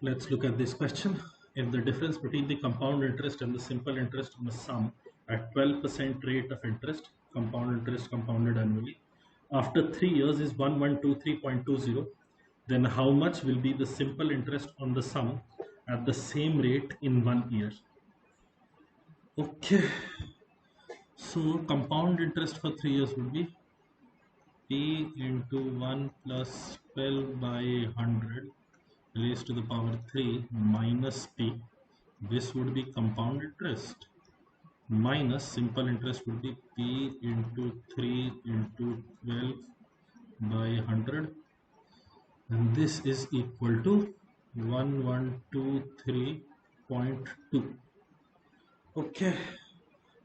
Let's look at this question. If the difference between the compound interest and the simple interest on a sum at 12% rate of interest, compound interest compounded annually, after 3 years is 1123.20, then how much will be the simple interest on the sum at the same rate in 1 year? Okay, so compound interest for 3 years would be P into 1 plus 12 by 100 raised to the power 3 minus P. This would be compound interest minus simple interest would be P into 3 into 12 by 100, and this is equal to 1123.2. Okay,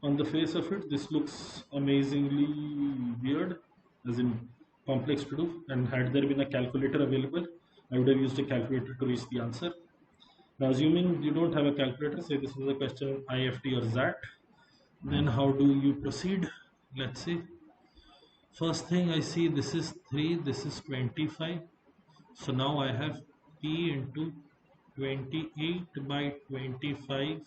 on the face of it this looks amazingly weird, as in complex to do, and had there been a calculator available I would have used a calculator to reach the answer. Now assuming you don't have a calculator, say this is a question of IFT or ZAT, then how do you proceed? Let's see. First thing I see, this is 3, this is 25. So now I have P into 28 by 25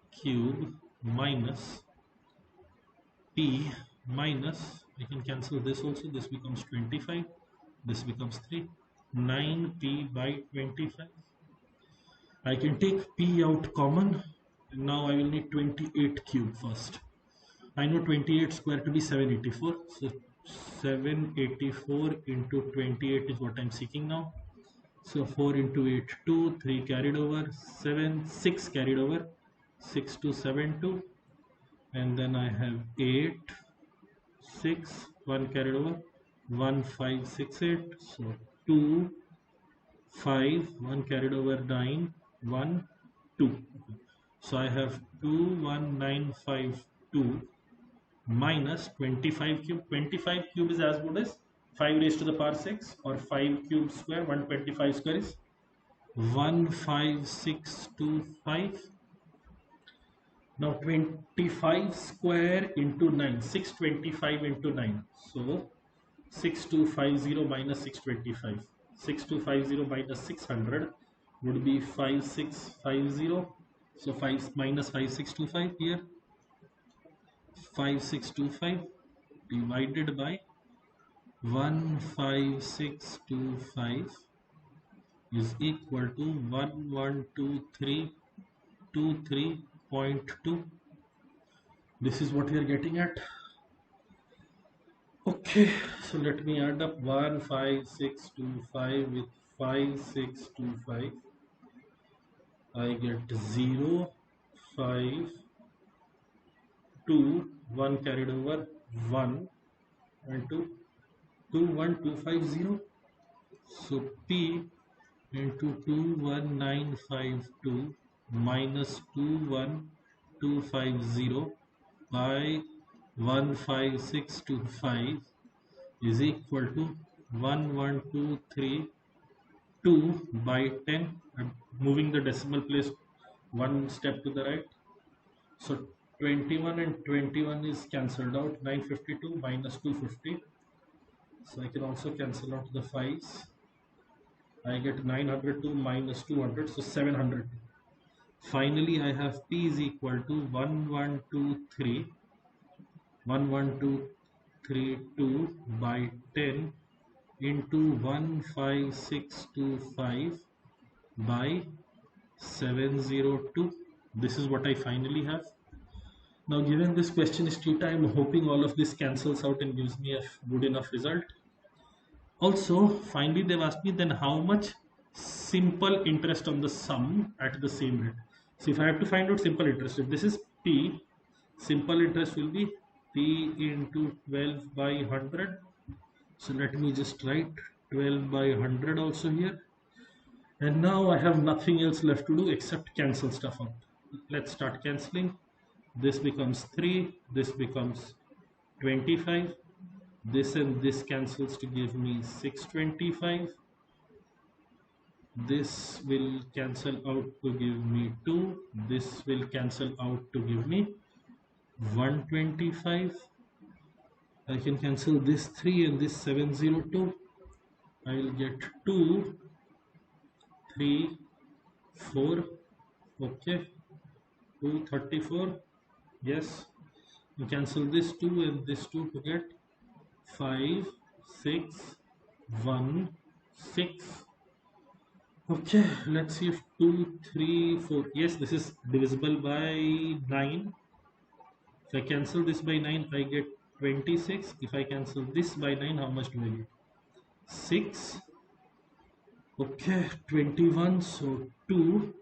cube minus P minus, I can cancel this also, this becomes 25, this becomes 3, 9P by 25. I can take P out common. Now I will need 28 cube first. I know 28 square to be 784. So 784 into 28 is what I'm seeking now. So 4 into 8, 2, 3 carried over, 7, 6 carried over, 6 to 7, 2. And then I have 8, 6, 1 carried over, 1, 5, 6, 8. So 2, 5, 1 carried over, 9, 1, 2. So I have 21952 minus 25 cube. 25 cube is as good as 5 raised to the power 6, or 5 cube square. 125 square is 15625. Now 25 square into 9, 625 into 9. So 6250 minus 625. 6250 minus 600 would be 5650. So 5 minus 5625 here. 5625 divided by 15625 is equal to 1123.2. This is what we are getting at. Okay, so let me add up 15625 with 5625. I get 0, 5, 2, 1 carried over, 1 and 2, 21250. So P into 21952 minus 21250 by 15625 is equal to 11232 by 10. I'm moving the decimal place one step to the right. So 21 and 21 is cancelled out. 952 minus 250. So I can also cancel out the 5s. I get 902 minus 200, so 700. Finally, I have P is equal to 11232 by 10 into 15625 by 702. This is what I finally have. Now given this question is theta, I am hoping all of this cancels out and gives me a good enough result. Also, finally they've asked me then how much simple interest on the sum at the same rate. So if I have to find out simple interest, if this is P, simple interest will be P into 12 by 100. So let me just write 12 by 100 also here. And now I have nothing else left to do except cancel stuff out. Let's start cancelling. This becomes 3, this becomes 25, this and this cancels to give me 625, this will cancel out to give me 2, this will cancel out to give me 125. I can cancel this 3 and this 702. I will get 2, 3, 4. Okay, 234. Yes, you cancel this 2 and this 2 to get 5, 6, 1, 6. Okay, let's see if 2, 3, 4. Yes, this is divisible by 9. If I cancel this by 9, I get 26. If I cancel this by 9, how much do I get? 6. Okay, 21. So 2,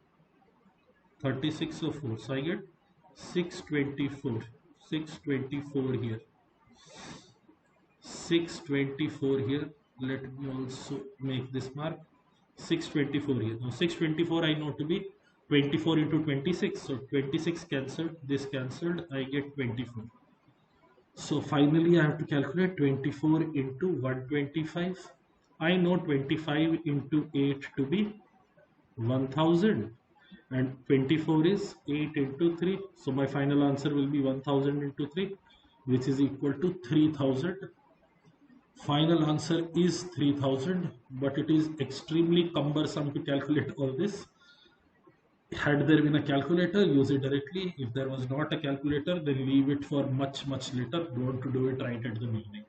36 or 4. So I get 624. 624 here. 624 here. Let me also make this mark. 624 here. Now 624 I know to be 24 into 26. So 26 cancelled. This cancelled. I get 24. So finally I have to calculate 24 into 125. I know 25 into 8 to be 1000 and 24 is 8 into 3. So my final answer will be 1000 into 3, which is equal to 3000. Final answer is 3000, but it is extremely cumbersome to calculate all this. Had there been a calculator, use it directly. If there was not a calculator, then leave it for much later. Don't do it right at the beginning.